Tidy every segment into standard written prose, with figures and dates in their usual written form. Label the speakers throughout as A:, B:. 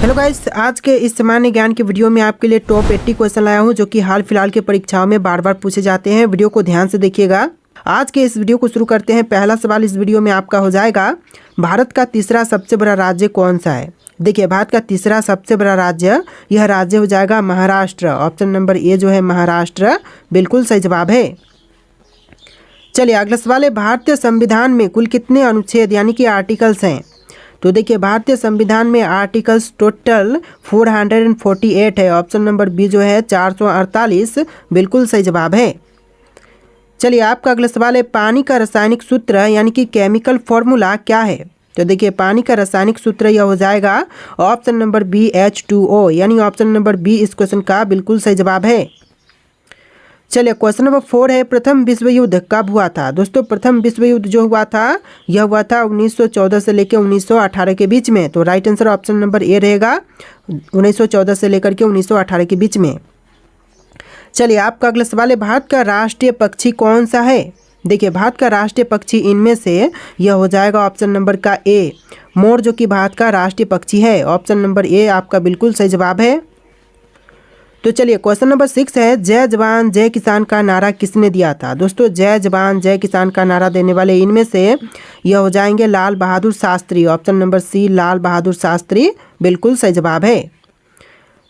A: Hello guys, आज के इस सामान्य ज्ञान के वीडियो में आपके लिए टॉप 80 क्वेश्चन लाया हूं जो कि हाल फिलहाल के परीक्षाओं में बार बार पूछे जाते हैं। वीडियो को ध्यान से देखिएगा। आज के इस वीडियो को शुरू करते हैं। पहला सवाल इस वीडियो में आपका हो जाएगा, भारत का तीसरा सबसे बड़ा राज्य कौन सा है। देखिए, भारत का तीसरा सबसे बड़ा राज्य, यह राज्य हो जाएगा महाराष्ट्र। ऑप्शन नंबर ए जो है महाराष्ट्र, बिल्कुल सही जवाब है। चलिए अगला सवाल है, भारतीय संविधान में कुल कितने अनुच्छेद यानी कि आर्टिकल्स हैं। तो देखिए, भारतीय संविधान में आर्टिकल्स टोटल 448 है। ऑप्शन नंबर बी जो है 448, बिल्कुल सही जवाब है। चलिए आपका अगला सवाल है, पानी का रासायनिक सूत्र यानी कि केमिकल फॉर्मूला क्या है। तो देखिए, पानी का रासायनिक सूत्र यह हो जाएगा ऑप्शन नंबर बी H2O, यानी ऑप्शन नंबर बी इस क्वेश्चन का बिल्कुल सही जवाब है। चलिए क्वेश्चन नंबर 4 है, प्रथम विश्व युद्ध कब हुआ था। दोस्तों, प्रथम विश्व युद्ध जो हुआ था यह हुआ था 1914 से लेकर 1918 के बीच में। तो right answer option number A रहेगा, 1914 से लेकर के 1918 के बीच में। चलिए आपका अगला सवाल है, भारत का राष्ट्रीय पक्षी कौन सा है। देखिए, भारत का राष्ट्रीय पक्षी इनमें से यह हो जाएगा ऑप्शन नंबर का ए, मोर, जो कि भारत का राष्ट्रीय पक्षी है। ऑप्शन नंबर ए आपका बिल्कुल सही जवाब है। तो चलिए क्वेश्चन नंबर 6 है, जय जवान जय किसान का नारा किसने दिया था। दोस्तों, जय जवान जय किसान का नारा देने वाले इनमें से यह हो जाएंगे लाल बहादुर शास्त्री। ऑप्शन नंबर सी लाल बहादुर शास्त्री, बिल्कुल सही जवाब है।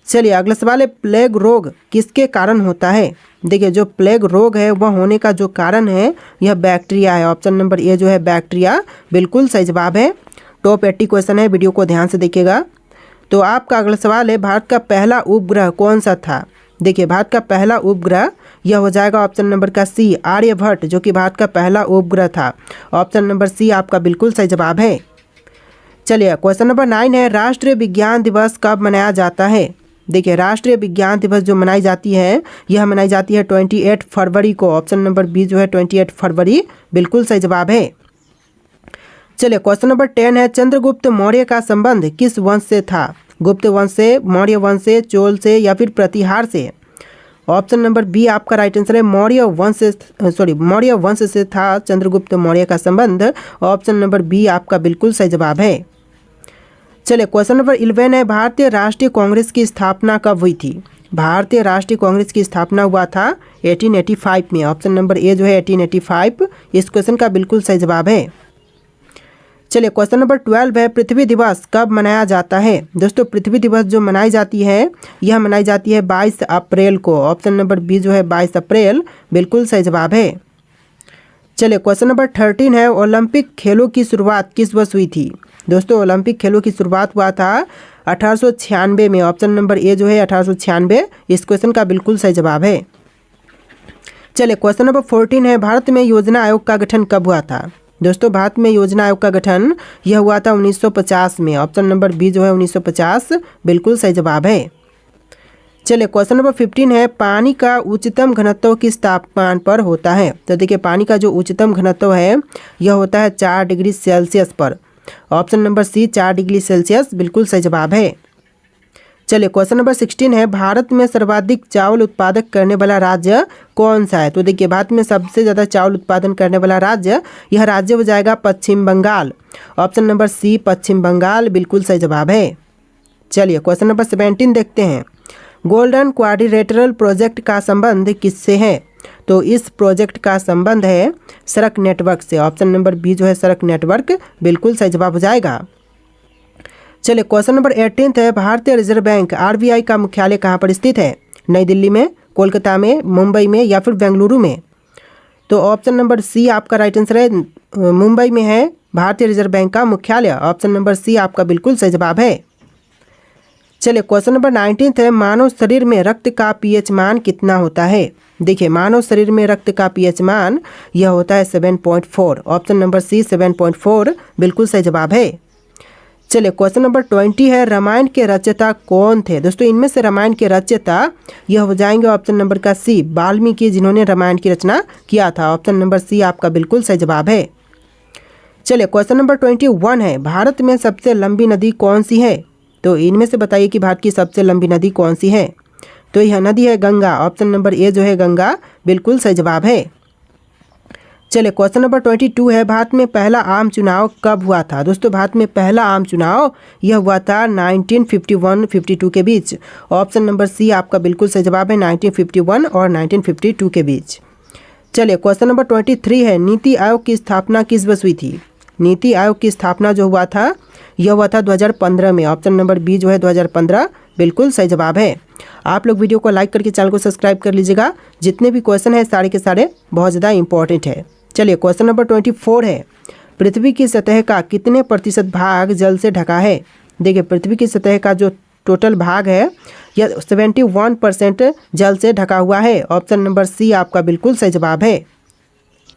A: चलिए अगला सवाल है, प्लेग रोग किसके कारण होता है। देखिए, जो प्लेग रोग है वह होने का जो कारण है यह बैक्टीरिया है। ऑप्शन नंबर ए जो है बैक्टीरिया, बिल्कुल सही जवाब है। टॉप 80 क्वेश्चन है, वीडियो को ध्यान से देखिएगा। तो आपका अगला सवाल है, भारत का पहला उपग्रह कौन सा था। देखिए, भारत का पहला उपग्रह यह हो जाएगा ऑप्शन नंबर का सी आर्यभट्ट, जो कि भारत का पहला उपग्रह था। ऑप्शन नंबर सी आपका बिल्कुल सही जवाब है। चलिए क्वेश्चन नंबर 9 है, राष्ट्रीय विज्ञान दिवस कब मनाया जाता है। देखिए, राष्ट्रीय विज्ञान दिवस जो मनाई जाती है यह मनाई जाती है 28 फरवरी को। ऑप्शन नंबर बी जो है 28 फरवरी, बिल्कुल सही जवाब है। चलिए क्वेश्चन नंबर 10 है, चंद्रगुप्त मौर्य का संबंध किस वंश से था। गुप्त वंश से, मौर्य वंश से, चोल से या फिर प्रतिहार से। ऑप्शन नंबर बी आपका राइट आंसर है, मौर्य वंश से था चंद्रगुप्त मौर्य का संबंध। ऑप्शन नंबर बी आपका बिल्कुल सही जवाब है। चलिए क्वेश्चन नंबर 11 है, भारतीय राष्ट्रीय कांग्रेस की स्थापना कब हुई थी। भारतीय राष्ट्रीय कांग्रेस की स्थापना हुआ था 1885 में। ऑप्शन नंबर ए जो है 1885, इस क्वेश्चन का बिल्कुल सही जवाब है। चलिए क्वेश्चन नंबर 12 है, पृथ्वी दिवस कब मनाया जाता है। दोस्तों, पृथ्वी दिवस जो मनाई जाती है यह मनाई जाती है 22 अप्रैल को। ऑप्शन नंबर बी जो है 22 अप्रैल, बिल्कुल सही जवाब है। चलिए क्वेश्चन नंबर 13 है, ओलंपिक खेलों की शुरुआत किस वर्ष हुई थी। दोस्तों, ओलंपिक खेलों की शुरुआत हुआ था 1896 में। ऑप्शन नंबर ए जो है 1896, इस क्वेश्चन का बिल्कुल सही जवाब है। चलिए क्वेश्चन नंबर 14 है, भारत में योजना आयोग का गठन कब हुआ था। दोस्तों, भारत में योजना आयोग का गठन यह हुआ था 1950 में। ऑप्शन नंबर बी जो है 1950, बिल्कुल सही जवाब है। चलिए क्वेश्चन नंबर 15 है, पानी का उच्चतम घनत्व किस तापमान पर होता है। तो देखिए, पानी का जो उच्चतम घनत्व है यह होता है 4 डिग्री सेल्सियस पर। Option number C 4 degree Celsius, बिल्कुल सही जवाब है। चलिए क्वेश्चन नंबर 16 है, भारत में सर्वाधिक चावल उत्पादक करने वाला राज्य कौन सा है। तो देखिए, भारत में सबसे ज़्यादा चावल उत्पादन करने वाला राज्य, यह राज्य हो जाएगा पश्चिम बंगाल। ऑप्शन नंबर सी पश्चिम बंगाल, बिल्कुल सही जवाब है। चलिए क्वेश्चन नंबर 17 देखते हैं, गोल्डन क्वाड्रिलेटरल प्रोजेक्ट का संबंध किससे है। तो इस प्रोजेक्ट का संबंध है सड़क नेटवर्क से। ऑप्शन नंबर बी जो है सड़क नेटवर्क, बिल्कुल सही जवाब हो जाएगा। चलिए क्वेश्चन नंबर 18 है, भारतीय रिजर्व बैंक RBI का मुख्यालय कहाँ पर स्थित है। नई दिल्ली में, कोलकाता में, मुंबई में या फिर बेंगलुरु में। तो ऑप्शन नंबर सी आपका राइट आंसर है, मुंबई में है भारतीय रिजर्व बैंक का मुख्यालय। ऑप्शन नंबर सी आपका बिल्कुल सही जवाब है। चलिए क्वेश्चन नंबर 19 है, मानव शरीर में रक्त का pH मान कितना होता है। देखिए, मानव शरीर में रक्त का pH मान यह होता है 7.4। ऑप्शन नंबर सी 7.4, बिल्कुल सही जवाब है। चलिए क्वेश्चन नंबर 20 है, रामायण के रचयिता कौन थे। दोस्तों, इनमें से रामायण के रचयिता यह हो जाएंगे ऑप्शन नंबर का सी वाल्मीकि, जिन्होंने रामायण की रचना किया था। ऑप्शन नंबर सी आपका बिल्कुल सही जवाब है। चलिए क्वेश्चन नंबर 21 है, भारत में सबसे लंबी नदी कौन सी है। तो इनमें से बताइए कि भारत की सबसे लंबी नदी कौन सी है। तो यह नदी है गंगा। ऑप्शन नंबर ए जो है गंगा, बिल्कुल सही जवाब है। चलिए क्वेश्चन नंबर 22 है, भारत में पहला आम चुनाव कब हुआ था। दोस्तों भारत में पहला आम चुनाव यह हुआ था 1951-52 के बीच। ऑप्शन नंबर सी आपका बिल्कुल सही जवाब है, 1951 और 1952 के बीच। चलिए क्वेश्चन नंबर 23 है, नीति आयोग की स्थापना किस वर्ष हुई थी। नीति आयोग की स्थापना जो हुआ था यह हुआ था 2015 में। ऑप्शन नंबर बी जो है 2015 बिल्कुल सही जवाब है। आप लोग वीडियो को लाइक करके चैनल को सब्सक्राइब कर लीजिएगा। जितने भी क्वेश्चन है सारे के सारे बहुत ज़्यादा इंपॉर्टेंट है। चलिए क्वेश्चन नंबर 24 है, पृथ्वी की सतह का कितने प्रतिशत भाग जल से ढका है। देखिए पृथ्वी की सतह का जो टोटल भाग है यह 71% जल से ढका हुआ है। ऑप्शन नंबर सी आपका बिल्कुल सही जवाब है।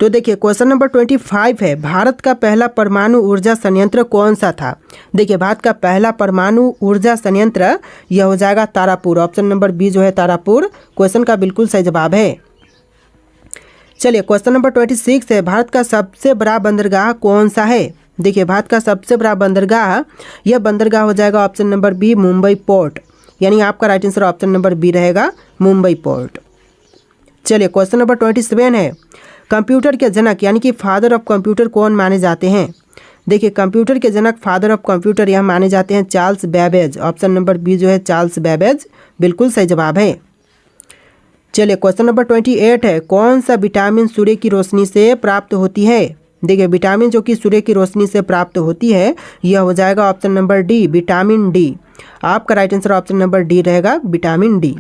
A: तो देखिए क्वेश्चन नंबर 25 है, भारत का पहला परमाणु ऊर्जा संयंत्र कौन सा था। देखिए भारत का पहला परमाणु ऊर्जा संयंत्र यह हो जाएगा तारापुर। ऑप्शन नंबर बी जो है तारापुर क्वेश्चन का बिल्कुल सही जवाब है। चलिए क्वेश्चन नंबर 26 है, भारत का सबसे बड़ा बंदरगाह कौन सा है। देखिए भारत का सबसे बड़ा बंदरगाह यह बंदरगाह हो जाएगा option number B Mumbai port, यानी आपका right answer option number B रहेगा मुंबई पोर्ट। चलिए क्वेश्चन नंबर 27 है, कंप्यूटर के जनक यानी कि फादर ऑफ कंप्यूटर कौन माने जाते हैं। देखिए कंप्यूटर के जनक फादर ऑफ कंप्यूटर यह माने जाते हैं Charles Babbage. Option number B जो है चार्ल्स बेबेज बिल्कुल सही जवाब है। चलिए क्वेश्चन नंबर 28 है, कौन सा विटामिन सूर्य की रोशनी से प्राप्त होती है। देखिए विटामिन जो कि सूर्य की रोशनी से प्राप्त होती है यह हो जाएगा option number D vitamin D. आपका right answer option number D रहेगा विटामिन डी।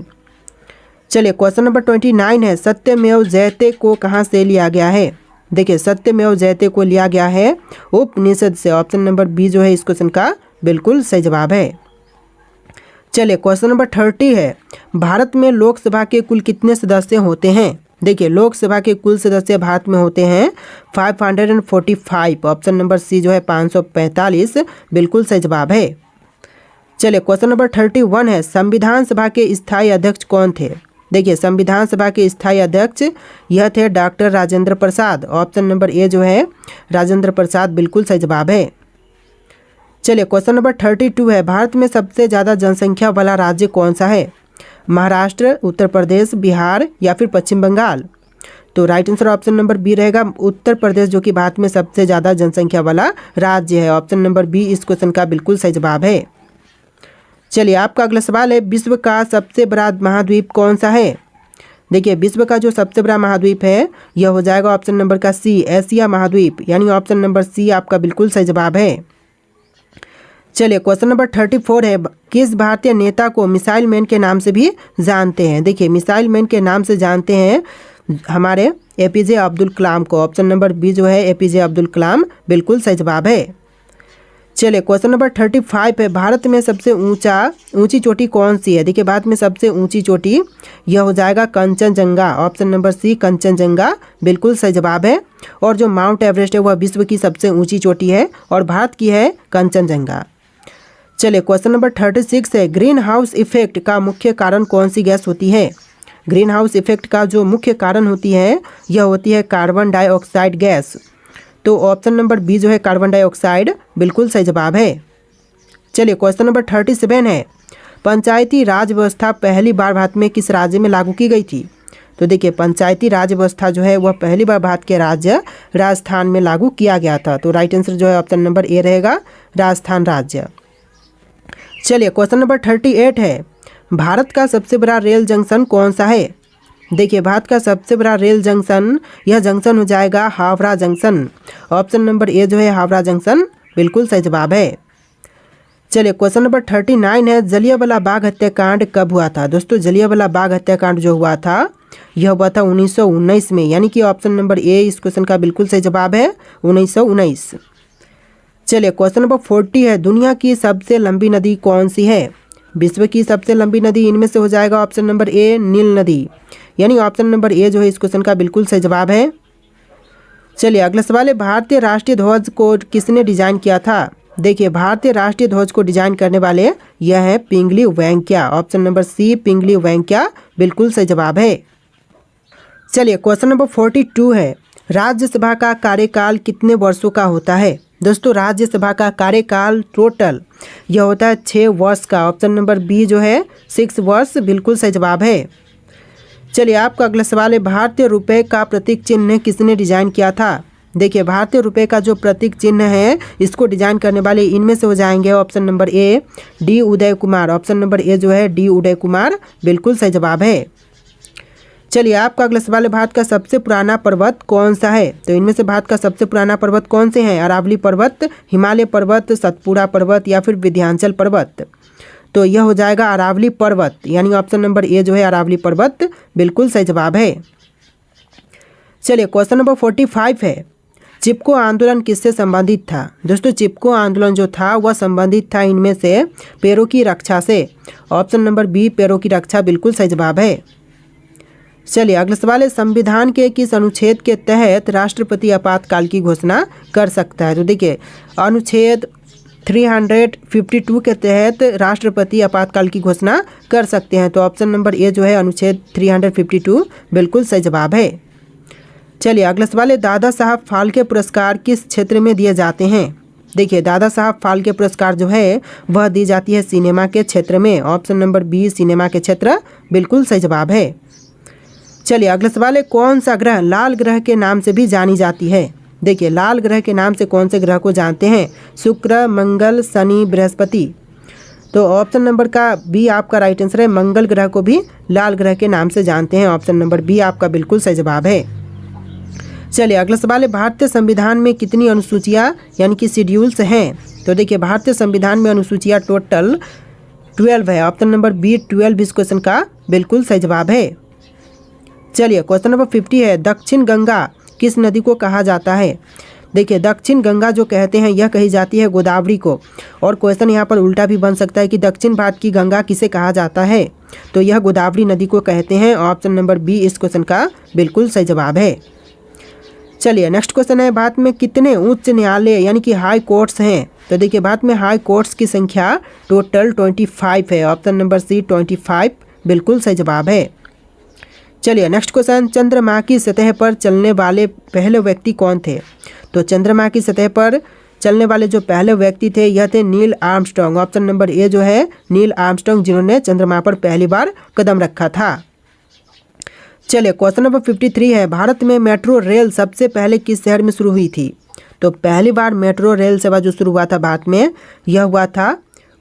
A: चलिए क्वेश्चन नंबर 29 है, सत्यमेव जयते को कहाँ से लिया गया है। देखिए सत्यमेव जयते को लिया गया है उपनिषद से। ऑप्शन नंबर बी जो है इस क्वेश्चन का बिल्कुल सही जवाब है। चलिए क्वेश्चन नंबर 30 है, भारत में लोकसभा के कुल कितने सदस्य होते हैं। देखिए लोकसभा के कुल सदस्य भारत में होते हैं 545। ऑप्शन नंबर सी जो है 545 बिल्कुल सही जवाब है। चलिए क्वेश्चन नंबर 31 है, संविधान सभा के स्थायी अध्यक्ष कौन थे। देखिए संविधान सभा के स्थायी अध्यक्ष यह थे doctor Rajendra Prasad. Option number A जो है राजेंद्र प्रसाद बिल्कुल सही जवाब है। चलिए क्वेश्चन नंबर 32 है, भारत में सबसे ज़्यादा जनसंख्या वाला राज्य कौन सा है। महाराष्ट्र, उत्तर प्रदेश, बिहार या फिर पश्चिम बंगाल। तो right answer option number B रहेगा उत्तर प्रदेश, जो कि भारत में सबसे ज़्यादा जनसंख्या वाला राज्य है। ऑप्शन नंबर बी इस क्वेश्चन का बिल्कुल सही जवाब है। चलिए आपका अगला सवाल है, विश्व का सबसे बड़ा महाद्वीप कौन सा है। देखिए विश्व का जो सबसे बड़ा महाद्वीप है यह हो जाएगा ऑप्शन नंबर का सी एशिया महाद्वीप, यानी ऑप्शन नंबर सी आपका बिल्कुल सही जवाब है। चलिए क्वेश्चन नंबर 34 है, किस भारतीय नेता को मिसाइल मैन के नाम से भी जानते हैं। देखिए मिसाइल मैन के नाम से जानते हैं हमारे एपीजे अब्दुल कलाम को। ऑप्शन नंबर बी जो है एपीजे अब्दुल कलाम बिल्कुल सही जवाब है। चलिए क्वेश्चन नंबर 35 है, भारत में सबसे ऊंची चोटी कौन सी है। देखिए भारत में सबसे ऊंची चोटी यह हो जाएगा Kanchenjunga. Option number C Kanchenjunga बिल्कुल सही जवाब है। और जो माउंट एवरेस्ट है वह विश्व की सबसे ऊंची चोटी है और भारत की है कंचनजंगा। चलिए क्वेश्चन नंबर 36 है, ग्रीन हाउस इफेक्ट का मुख्य कारण कौन सी गैस होती है। ग्रीन हाउस इफेक्ट का जो मुख्य कारण होती है यह होती है कार्बन डाइऑक्साइड गैस। तो ऑप्शन नंबर बी जो है कार्बन डाइऑक्साइड बिल्कुल सही जवाब है। चलिए क्वेश्चन नंबर 37 है, पंचायती राज व्यवस्था पहली बार भारत में किस राज्य में लागू की गई थी। तो देखिए पंचायती राज व्यवस्था जो है वह पहली बार भारत के राज्य राजस्थान में लागू किया गया था। तो राइट आंसर जो है ऑप्शन नंबर ए रहेगा राजस्थान राज्य। चलिए क्वेश्चन नंबर 38 है, भारत का सबसे बड़ा रेल जंक्शन कौन सा है। देखिए भारत का सबसे बड़ा रेल जंक्शन यह जंक्शन हो जाएगा Howrah junction. Option number A जो है हावड़ा जंक्शन बिल्कुल सही जवाब है। चलिए क्वेश्चन नंबर 39 है, जलियांवाला बाग हत्याकांड कब हुआ था। दोस्तों जलियांवाला बाग हत्याकांड जो हुआ था यह हुआ था 1919 में, यानी कि ऑप्शन नंबर ए इस क्वेश्चन का बिल्कुल सही जवाब है 1919। चलिए क्वेश्चन नंबर 40 है, दुनिया की सबसे लंबी नदी कौन सी है। विश्व की सबसे लंबी नदी इनमें से हो जाएगा ऑप्शन नंबर ए नील नदी, यानी ऑप्शन नंबर ए जो है इस क्वेश्चन का बिल्कुल सही जवाब है। चलिए अगला सवाल है, भारतीय राष्ट्रीय ध्वज को किसने डिजाइन किया था। देखिए भारतीय राष्ट्रीय ध्वज को डिजाइन करने वाले यह है पिंगली वेंकैया। ऑप्शन नंबर सी पिंगली वेंकैया बिल्कुल सही जवाब है। चलिए क्वेश्चन नंबर 42 है, राज्यसभा का कार्यकाल कितने वर्षों का होता है। दोस्तों राज्यसभा का कार्यकाल टोटल यह होता है 6 वर्ष का। ऑप्शन नंबर बी जो है 6 वर्ष बिल्कुल सही जवाब है। चलिए आपका अगला सवाल है, भारतीय रुपए का प्रतीक चिन्ह किसने डिजाइन किया था। देखिए भारतीय रुपए का जो प्रतीक चिन्ह है इसको डिजाइन करने वाले इनमें से हो जाएंगे option number A D Uday Kumar. Option number A जो है डी उदय कुमार बिल्कुल सही जवाब है। चलिए आपका अगला सवाल है, भारत का सबसे पुराना पर्वत कौन सा है। तो इनमें से भारत का सबसे पुराना पर्वत कौन से हैं, अरावली पर्वत, हिमालय पर्वत, सतपुड़ा पर्वत या फिर विंध्याचल पर्वत। तो यह हो जाएगा अरावली पर्वत, यानी ऑप्शन नंबर ए जो है अरावली पर्वत बिल्कुल सही जवाब है। चलिए क्वेश्चन नंबर 45 है, चिपको आंदोलन किससे संबंधित था। दोस्तों चिपको आंदोलन जो था वह संबंधित था इनमें से पैरों की रक्षा से। ऑप्शन नंबर बी पैरों की रक्षा बिल्कुल सही जवाब है। चलिए अगला सवाल है, संविधान के किस अनुच्छेद के तहत राष्ट्रपति आपातकाल की घोषणा कर सकता है। तो देखिए अनुच्छेद 352 के तहत राष्ट्रपति आपातकाल की घोषणा कर सकते हैं। तो ऑप्शन नंबर ए जो है अनुच्छेद 352 बिल्कुल सही जवाब है। चलिए अगला सवाल है, दादा साहब फाल्के पुरस्कार किस क्षेत्र में दिए जाते हैं। देखिए दादा साहब फाल्के पुरस्कार जो है वह दी जाती है सिनेमा के क्षेत्र में। ऑप्शन नंबर बी सिनेमा के क्षेत्र बिल्कुल सही जवाब है। चलिए अगला सवाल है, कौन सा ग्रह लाल ग्रह के नाम से भी जानी जाती है। देखिए लाल ग्रह के नाम से कौन से ग्रह को जानते हैं, शुक्र, मंगल, शनि, बृहस्पति। तो ऑप्शन नंबर का बी आपका राइट आंसर है, मंगल ग्रह को भी लाल ग्रह के नाम से जानते हैं। ऑप्शन नंबर बी आपका बिल्कुल सही जवाब है। चलिए अगला सवाल है, भारतीय संविधान में कितनी अनुसूचियाँ यानी कि शेड्यूल्स हैं। तो देखिए भारतीय संविधान में अनुसूचियाँ टोटल 12 है। ऑप्शन नंबर बी 12 इस क्वेश्चन का बिल्कुल सही जवाब है। चलिए क्वेश्चन नंबर 50 है, दक्षिण गंगा किस नदी को कहा जाता है। देखिए दक्षिण गंगा जो कहते हैं यह कही जाती है गोदावरी को। और क्वेश्चन यहाँ पर उल्टा भी बन सकता है कि दक्षिण भारत की गंगा किसे कहा जाता है। तो यह गोदावरी नदी को कहते हैं। ऑप्शन नंबर बी इस क्वेश्चन का बिल्कुल सही जवाब है। चलिए नेक्स्ट क्वेश्चन है, भारत में कितने उच्च न्यायालय यानी कि हाई कोर्ट्स हैं। तो देखिए भारत में हाई कोर्ट्स की संख्या टोटल 25 है। ऑप्शन नंबर सी 25 बिल्कुल सही जवाब है। चलिए नेक्स्ट क्वेश्चन, चंद्रमा की सतह पर चलने वाले पहले व्यक्ति कौन थे। तो चंद्रमा की सतह पर चलने वाले जो पहले व्यक्ति थे यह थे Neil Armstrong. Option number A जो है नील आर्मस्ट्रांग जिन्होंने चंद्रमा पर पहली बार कदम रखा था। चलिए क्वेश्चन नंबर 53 है, भारत में मेट्रो रेल सबसे पहले किस शहर में शुरू हुई थी। तो पहली बार मेट्रो रेल सेवा जो शुरू हुआ था भारत में यह हुआ था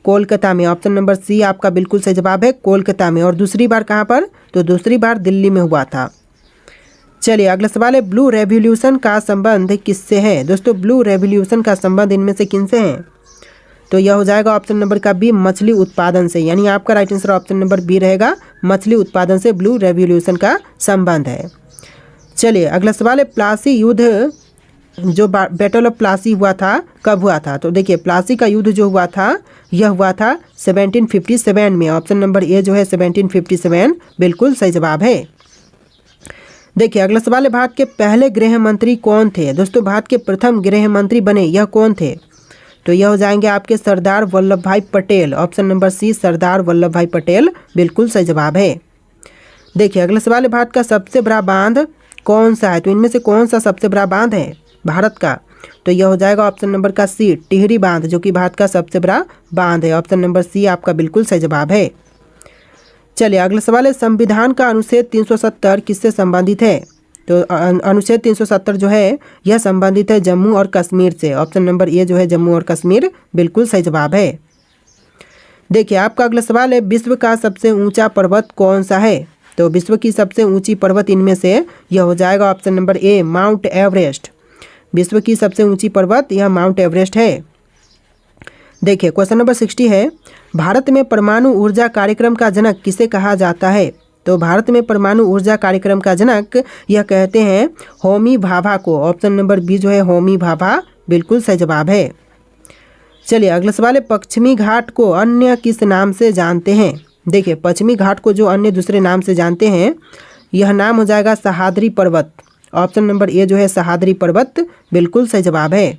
A: कोलकाता में। ऑप्शन नंबर सी आपका बिल्कुल सही जवाब है, कोलकाता में। और दूसरी बार कहाँ पर, तो दूसरी बार दिल्ली में हुआ था। चलिए अगला सवाल है, ब्लू रेवोल्यूशन का संबंध किससे है। दोस्तों ब्लू रेवोल्यूशन का संबंध इनमें से किनसे है। तो यह हो जाएगा ऑप्शन नंबर का बी मछली उत्पादन से, यानी आपका right answer option number B रहेगा, मछली उत्पादन से ब्लू रेवोल्यूशन का संबंध है। चलिए अगला सवाल है, प्लासी युद्ध जो बैटल ऑफ प्लासी हुआ था कब हुआ था। तो देखिए प्लासी का युद्ध जो हुआ था यह हुआ था 1757 में। ऑप्शन नंबर ए जो है 1757 बिल्कुल सही जवाब है। देखिए अगला सवाल है, भारत के पहले गृह मंत्री कौन थे। दोस्तों भारत के प्रथम गृह मंत्री बने यह कौन थे। तो यह हो जाएंगे आपके सरदार वल्लभ भाई पटेल। ऑप्शन नंबर सी सरदार वल्लभ भाई पटेल बिल्कुल सही जवाब है। देखिए अगला सवाल है, भारत का सबसे बड़ा बांध कौन सा है। तो इनमें से कौन सा सबसे बड़ा बांध है भारत का। तो यह हो जाएगा ऑप्शन नंबर का सी टिहरी बांध, जो कि भारत का सबसे बड़ा बांध है। ऑप्शन नंबर सी आपका बिल्कुल सही जवाब है। चलिए अगला सवाल है, संविधान का अनुच्छेद 370 किससे संबंधित है। तो अनुच्छेद 370 जो है यह संबंधित है जम्मू और कश्मीर से। ऑप्शन नंबर ए जो है जम्मू और कश्मीर बिल्कुल सही जवाब है। देखिए आपका अगला सवाल है, विश्व का सबसे ऊंचा पर्वत कौन सा है। तो विश्व की सबसे ऊंची पर्वत इनमें से यह हो जाएगा option number A mount Everest. विश्व की सबसे ऊंची पर्वत यह माउंट एवरेस्ट है। देखिए क्वेश्चन नंबर 60 है, भारत में परमाणु ऊर्जा कार्यक्रम का जनक किसे कहा जाता है। तो भारत में परमाणु ऊर्जा कार्यक्रम का जनक यह कहते हैं होमी भाभा को। ऑप्शन नंबर बी जो है होमी भाभा बिल्कुल सही जवाब है। चलिए अगला सवाल है, पश्चिमी घाट को अन्य किस नाम से जानते हैं। देखिए पश्चिमी घाट को जो अन्य दूसरे नाम से जानते हैं यह नाम हो जाएगा सह्याद्री पर्वत। ऑप्शन नंबर ए जो है सह्याद्री पर्वत बिल्कुल सही जवाब है।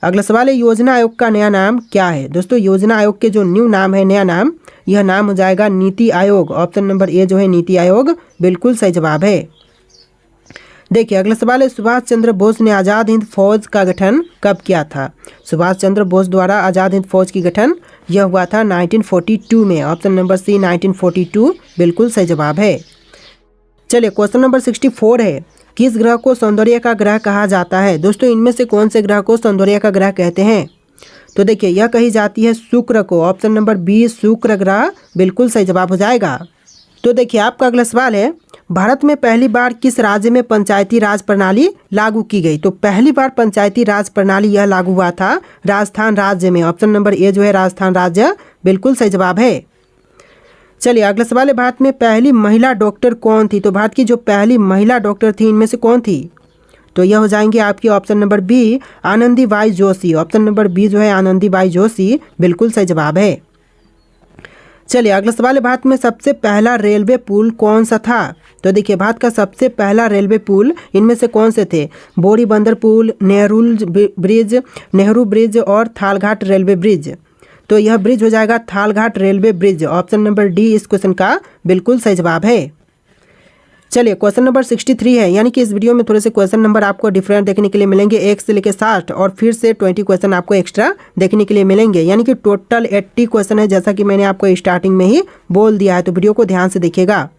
A: अगला सवाल है, योजना आयोग का नया नाम क्या है। दोस्तों योजना आयोग के जो न्यू नाम है नया नाम यह नाम हो जाएगा NITI Aayog. Option number A जो है नीति आयोग बिल्कुल सही जवाब है। देखिए अगला सवाल है, सुभाष चंद्र बोस ने आज़ाद हिंद फौज का गठन कब किया था। सुभाष चंद्र बोस द्वारा आज़ाद हिंद फौज की गठन यह हुआ था 1942 में। ऑप्शन नंबर सी 1942 बिल्कुल सही जवाब है। चलिए क्वेश्चन नंबर 64 है, किस ग्रह को सौंदर्य का ग्रह कहा जाता है। दोस्तों इनमें से कौन से ग्रह को सौंदर्य का ग्रह कहते हैं। तो देखिए यह कही जाती है शुक्र को। ऑप्शन नंबर बी शुक्र ग्रह बिल्कुल सही जवाब हो जाएगा। तो देखिए आपका अगला सवाल है, भारत में पहली बार किस राज्य में पंचायती राज प्रणाली लागू की गई। तो पहली बार पंचायती राज प्रणाली यह लागू हुआ था राजस्थान राज्य में। ऑप्शन नंबर ए जो है राजस्थान राज्य बिल्कुल सही जवाब है। चलिए अगला सवाल है, भारत में पहली महिला डॉक्टर कौन थी। तो भारत की जो पहली महिला डॉक्टर थी इनमें से कौन थी। तो यह हो जाएंगे आपकी option number B Anandibai Joshi. Option number B जो है आनंदीबाई जोशी बिल्कुल सही जवाब है। चलिए अगला सवाल है, भारत में सबसे पहला रेलवे पुल कौन सा था। तो देखिए भारत का सबसे पहला रेलवे पुल इनमें से कौन से थे। बोरी बंदर पुल, नेहरू ब्रिज और थालघाट रेलवे ब्रिज। तो यह ब्रिज हो जाएगा Thalghat railway bridge. Option number D इस क्वेश्चन का बिल्कुल सही जवाब है। चलिए क्वेश्चन नंबर 63 है, यानी कि इस वीडियो में थोड़े से क्वेश्चन नंबर आपको डिफरेंट देखने के लिए मिलेंगे। 1 से लेकर 60 और फिर से 20 क्वेश्चन आपको एक्स्ट्रा देखने के लिए मिलेंगे, यानी कि टोटल 80 क्वेश्चन है, जैसा कि मैंने आपको स्टार्टिंग में ही बोल दिया है। तो वीडियो को ध्यान से देखिएगा।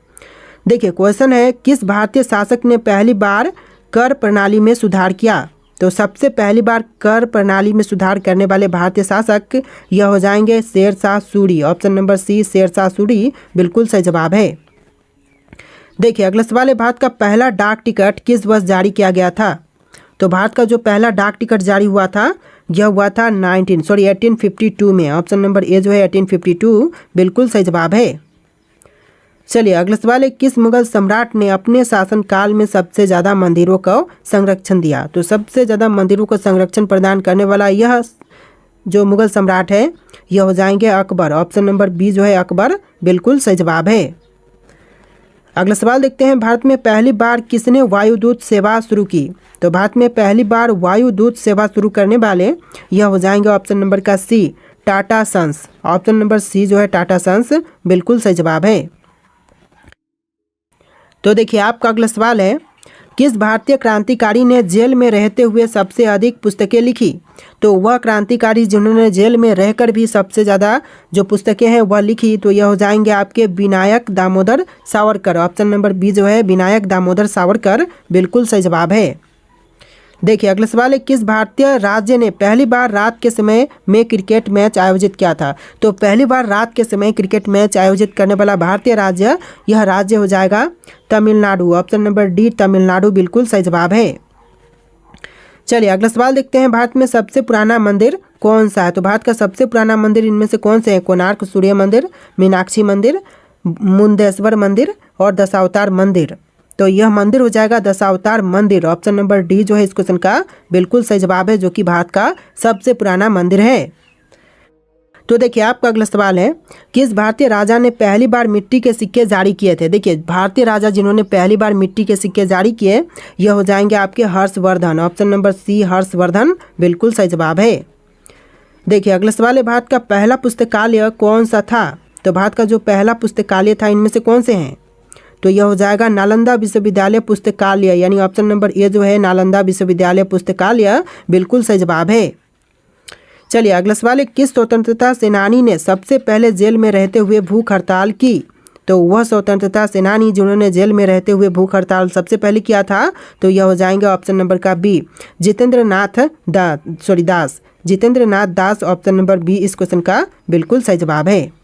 A: देखिए क्वेश्चन है, किस भारतीय शासक ने पहली बार कर प्रणाली में सुधार किया। तो सबसे पहली बार कर प्रणाली में सुधार करने वाले भारतीय शासक यह हो जाएंगे Sher Shah Suri. Option number C Sher Shah Suri बिल्कुल सही जवाब है। देखिए अगला सवाल है, भारत का पहला डाक टिकट किस वर्ष जारी किया गया था। तो भारत का जो पहला डाक टिकट जारी हुआ था यह हुआ था 1852 में। ऑप्शन नंबर ए जो है 1852 बिल्कुल सही जवाब है। चलिए अगला सवाल है, किस मुगल सम्राट ने अपने शासनकाल में सबसे ज़्यादा मंदिरों को संरक्षण दिया। तो सबसे ज़्यादा मंदिरों को संरक्षण प्रदान करने वाला यह जो मुगल सम्राट है यह हो जाएंगे अकबर। ऑप्शन नंबर बी जो है अकबर बिल्कुल सही जवाब है। अगला सवाल देखते हैं, भारत में पहली बार किसने वायुदूत सेवा शुरू की। तो भारत में पहली बार वायुदूत सेवा शुरू करने वाले यह हो जाएंगे ऑप्शन नंबर का C Tata sons. Option number C जो है टाटा सन्स बिल्कुल सही जवाब है। तो देखिए आपका अगला सवाल है, किस भारतीय क्रांतिकारी ने जेल में रहते हुए सबसे अधिक पुस्तकें लिखी। तो वह क्रांतिकारी जिन्होंने जेल में रहकर भी सबसे ज़्यादा जो पुस्तकें हैं वह लिखी, तो यह हो जाएंगे आपके Vinayak Damodar Savarkar. Option number B जो है विनायक दामोदर सावरकर बिल्कुल सही जवाब है। देखिए अगला सवाल है, किस भारतीय राज्य ने पहली बार रात के समय में क्रिकेट मैच आयोजित किया था। तो पहली बार रात के समय क्रिकेट मैच आयोजित करने वाला भारतीय राज्य यह राज्य हो जाएगा Tamil Nadu. Option number D Tamil Nadu बिल्कुल सही जवाब है। चलिए अगला सवाल देखते हैं, भारत में सबसे पुराना मंदिर कौन सा है। तो भारत का सबसे पुराना मंदिर इनमें से कौन से हैं। कोणार्क सूर्य मंदिर, मीनाक्षी मंदिर, मुंदेश्वर मंदिर और दशावतार मंदिर। तो यह मंदिर हो जाएगा दशावतार मंदिर। ऑप्शन नंबर डी जो है इस क्वेश्चन का बिल्कुल सही जवाब है, जो कि भारत का सबसे पुराना मंदिर है। तो देखिए आपका अगला सवाल है, किस भारतीय राजा ने पहली बार मिट्टी के सिक्के जारी किए थे। देखिए भारतीय राजा जिन्होंने पहली बार मिट्टी के सिक्के जारी किए यह हो जाएंगे आपके Harshvardhan. Option number C Harshvardhan बिल्कुल सही जवाब है। देखिए अगला सवाल है, भारत का पहला पुस्तकालय कौन सा था। तो भारत का जो पहला पुस्तकालय था इनमें से कौन से हैं। तो यह हो जाएगा नालंदा विश्वविद्यालय पुस्तकालय, यानी ऑप्शन नंबर ए जो है नालंदा विश्वविद्यालय पुस्तकालय बिल्कुल सही जवाब है। चलिए अगला सवाल है, किस स्वतंत्रता सेनानी ने सबसे पहले जेल में रहते हुए भूख हड़ताल की। तो वह स्वतंत्रता सेनानी जिन्होंने जेल में रहते हुए भूख हड़ताल सबसे पहले किया था तो यह हो जाएंगे ऑप्शन नंबर का बी जितेंद्र नाथ दास। ऑप्शन नंबर बी इस क्वेश्चन का बिल्कुल सही जवाब है।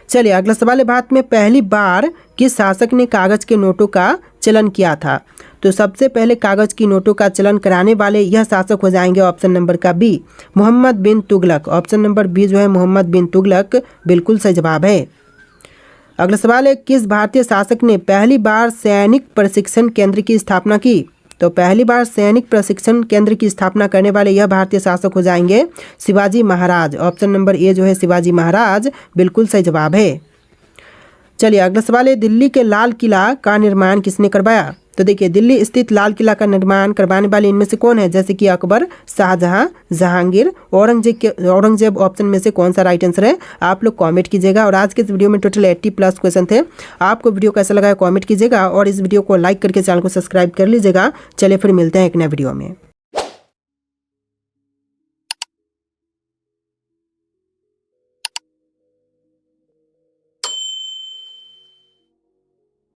A: चलिए अगला सवाल है, भारत में पहली बार किस शासक ने कागज के नोटों का चलन किया था। तो सबसे पहले कागज की नोटों का चलन कराने वाले यह शासक हो जाएंगे ऑप्शन नंबर का बी मोहम्मद बिन तुगलक। ऑप्शन नंबर बी जो है मोहम्मद बिन तुगलक बिल्कुल सही जवाब है। अगला सवाल है, किस भारतीय शासक ने पहली बार सैनिक प्रशिक्षण केंद्र की स्थापना की। तो पहली बार सैनिक प्रशिक्षण केंद्र की स्थापना करने वाले यह भारतीय शासक हो जाएंगे Shivaji Maharaj. Option number A जो है शिवाजी महाराज बिल्कुल सही जवाब है। चलिए अगला सवाल है, दिल्ली के लाल किला का निर्माण किसने करवाया। तो देखिए दिल्ली स्थित लाल किला का निर्माण करवाने वाले इनमें से कौन है, जैसे कि अकबर, शाहजहां, जहांगीर, औरंगजेब। ऑप्शन में से कौन सा राइट आंसर है आप लोग कमेंट कीजिएगा। और आज के इस वीडियो में टोटल 80+ क्वेश्चन थे। आपको वीडियो कैसा लगा कमेंट कीजिएगा और इस वीडियो को लाइक करके चैनल को सब्सक्राइब कर लीजिएगा। चलिए फिर मिलते हैं एक नए वीडियो में।